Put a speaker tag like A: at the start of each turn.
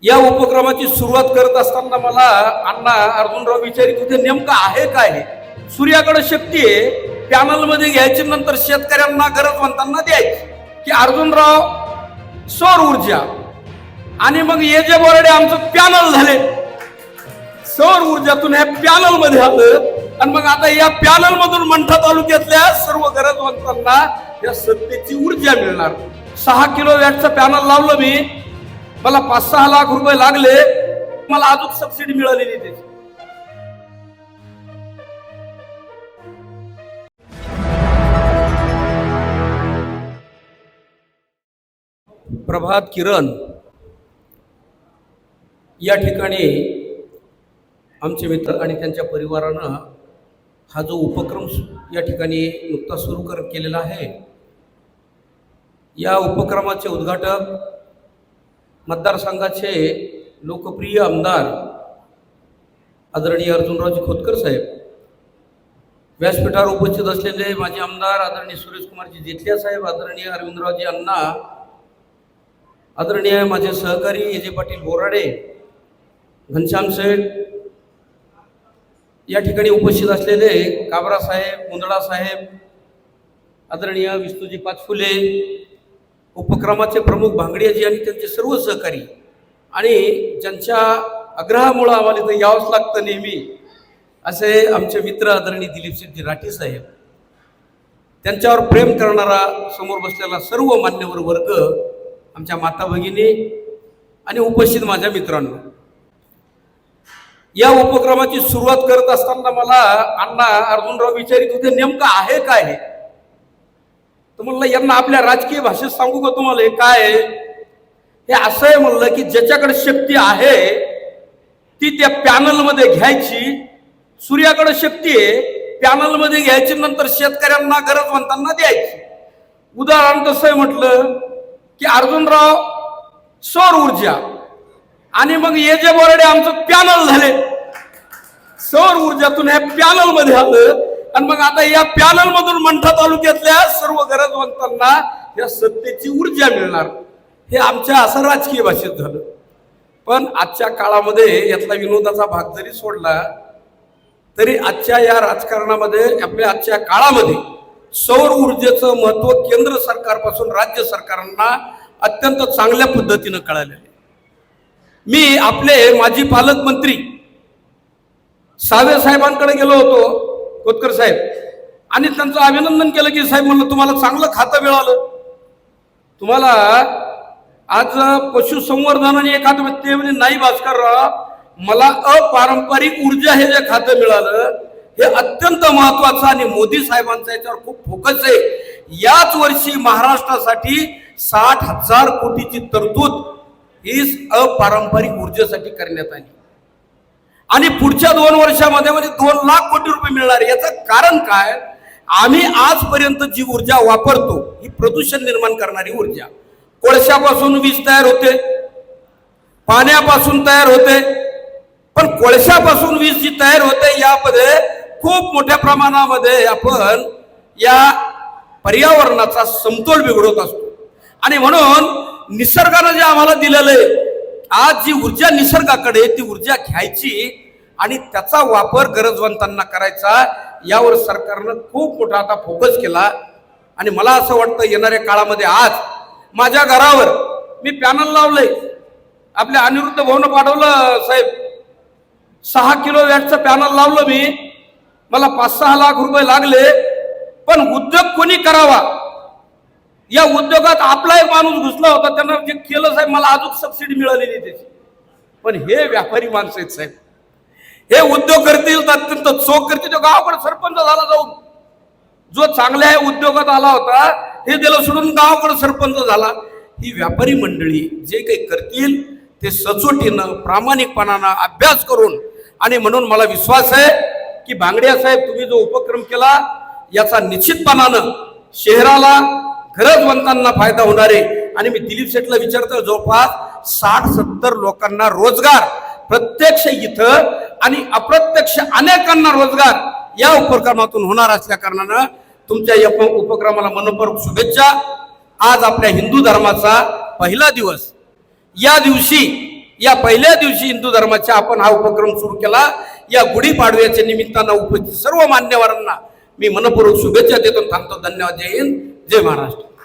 A: या उपक्रमाची सुरुवात करत असताना मला अण्णा अर्जुनराव विचारित होते नेमकं आहे काय हे. सूर्याकडे शक्ती आहे, पॅनल मध्ये घ्यायची, नंतर शेतकऱ्यांना गरजवंतांना द्यायची. की अर्जुनराव सौर ऊर्जा आणि मग हे जे बोर्डे आमचं पॅनल झाले, सौर ऊर्जातून हे पॅनल मध्ये आलं आणि मग आता या पॅनल मधून मंठा तालुक्यातल्या सर्व गरजवंतांना या सत्तेची ऊर्जा मिळणार. 6 किलोवॅटचं पॅनल लावलं मी, मला 5-6 लाख रुपये लागले, मला अजून सबसिडी मिळालेली त्याची. प्रभात किरण या ठिकाणी आमचे मित्र आणि त्यांच्या परिवारानं हा जो उपक्रम या ठिकाणी नुकताच सुरू केलेला आहे, या उपक्रमाचे उद्घाटक मतदारसंघाचे लोकप्रिय आमदार आदरणीय अर्जुनरावजी खोतकर साहेब, व्यासपीठावर उपस्थित असलेले माजी आमदार आदरणीय सुरेशकुमारजी जेठलिया साहेब, आदरणीय अरविंदरावजी अण्णा, आदरणीय माझे सहकारी ए.जे. पाटील बोराडे, घनश्याम शेठ, या ठिकाणी उपस्थित असलेले काबरा साहेब, मुंदडा साहेब, आदरणीय विष्णूजी पाचफुले, उपक्रमाचे प्रमुख भांगडियाजी आणि त्यांचे सर्व सहकारी, आणि ज्यांच्या आग्रहामुळे आम्हाला इथं यावंच लागतं नेहमी असे आमचे मित्र आदरणीय दिलीपसिंह राठी साहेब, त्यांच्यावर प्रेम करणारा समोर बसलेला सर्व मान्यवर वर्ग, आमच्या माता भगिनी आणि उपस्थित माझ्या मित्रांनो, या उपक्रमाची सुरुवात करत असताना मला अण्णा अर्जुनराव विचारित होते नेमकं आहे काय हे. तर म्हणलं यांना आपल्या राजकीय भाषेत सांगू का तुम्हाला हे काय आहे. हे असं आहे म्हणलं की ज्याच्याकडे शक्ती आहे ती त्या पॅनल मध्ये घ्यायची. सूर्याकडे शक्ती आहे, पॅनल मध्ये घ्यायची, नंतर शेतकऱ्यांना गरजवंतांना द्यायची. उदाहरण कसं आहे म्हटलं की अर्जुनराव सौर ऊर्जा आणि मग हे जे बोर्डे आमचं पॅनल झाले, सौर ऊर्जातून हे पॅनल मध्ये आलं आणि मग आता या पॅनल मधून मंठा तालुक्यातल्या सर्व गरजवंतांना या सत्तेची ऊर्जा मिळणार. हे आमच्या असं राजकीय भाषेत झालं. पण आजच्या काळामध्ये यातला विनोदाचा भाग जरी सोडला तरी आजच्या या राजकारणामध्ये, आपल्या आजच्या काळामध्ये सौर ऊर्जेचं महत्व केंद्र सरकारपासून राज्य सरकारांना अत्यंत चांगल्या पद्धतीनं कळालेलं आहे. मी आपले माजी पालकमंत्री सावे साहेबांकडे गेलो होतो, खोतकर साहेब, आणि त्यांचं अभिनंदन केलं की साहेब म्हणलं तुम्हाला चांगलं खातं मिळालं, तुम्हाला आज पशुसंवर्धन एखादं ते म्हणजे नाही भास्करराव, मला अपारंपरिक ऊर्जा हे जे खातं मिळालं हे अत्यंत महत्वाचं आणि मोदी साहेबांचा याच्यावर खूप फोकस आहे. याच वर्षी महाराष्ट्रासाठी 60,000 कोटीची तरतूद ही अपारंपरिक ऊर्जेसाठी करण्यात आली आणि पुढच्या 2 वर्षामध्ये 2 लाख कोटी रुपये मिळणार. याचं कारण काय, आम्ही आजपर्यंत जी ऊर्जा वापरतो ही प्रदूषण निर्माण करणारी ऊर्जा, कोळशापासून वीज तयार होते, पाण्यापासून तयार होते, पण कोळशापासून वीज जी तयार होते यामध्ये खूप मोठ्या प्रमाणामध्ये आपण या पर्यावरणाचा समतोल बिघडवत असतो. आणि म्हणून निसर्गानं जे आम्हाला दिलेलं आहे, आज जी ऊर्जा निसर्गाकडे, ती ऊर्जा घ्यायची आणि त्याचा वापर गरजवंतांना करायचा, यावर सरकारनं खूप मोठा आता फोकस केला. आणि मला असं वाटतं येणाऱ्या काळामध्ये, आज माझ्या घरावर मी पॅनल लावलंय, आपल्या अनिरुद्ध भाऊनं पाठवलं साहेब, 6 किलोवॅटचं पॅनल लावलं मी, मला 5-6 लाख रुपये लागले. पण उद्योग कोणी करावा, या उद्योगात आपला एक माणूस घुसला होता, त्यांना जे केलं साहेब, मला अजून सबसिडी मिळालेली त्याची. पण हे व्यापारी माणसं आहेत साहेब, हे उद्योग करतील अत्यंत चोख करतील. तो गावाकडे सरपंच झाला जाऊन, जो चांगल्या उद्योगात आला होता हे दिलं सोडून गावाकडे सरपंच झाला. ही व्यापारी मंडळी जे काही करतील ते सचोटीनं, प्रामाणिकपणानं, अभ्यास करून, आणि म्हणून मला विश्वास आहे की भांगडिया साहेब, तुम्ही जो उपक्रम केला याचा निश्चितपणानं शहराला, गरजवंतांना फायदा होणार आहे. आणि मी दिलीप शेठला विचारतो, जवळपास 60-70 लोकांना रोजगार प्रत्यक्ष इथं आणि अप्रत्यक्ष अनेकांना रोजगार या उपक्रमातून होणार असल्या कारणानं तुमच्या या उपक्रमाला मनपूर्वक शुभेच्छा. आज आपल्या हिंदू धर्माचा पहिला दिवस, या दिवशी या पहिल्या दिवशी हिंदू धर्माच्या आपण हा उपक्रम सुरू केला. या गुढीपाडव्याच्या निमित्तानं उपस्थित सर्व मान्यवरांना मी मनपूर्वक शुभेच्छा देतो. थांबतो. धन्यवाद. जय हिंद, जय महाराष्ट्र.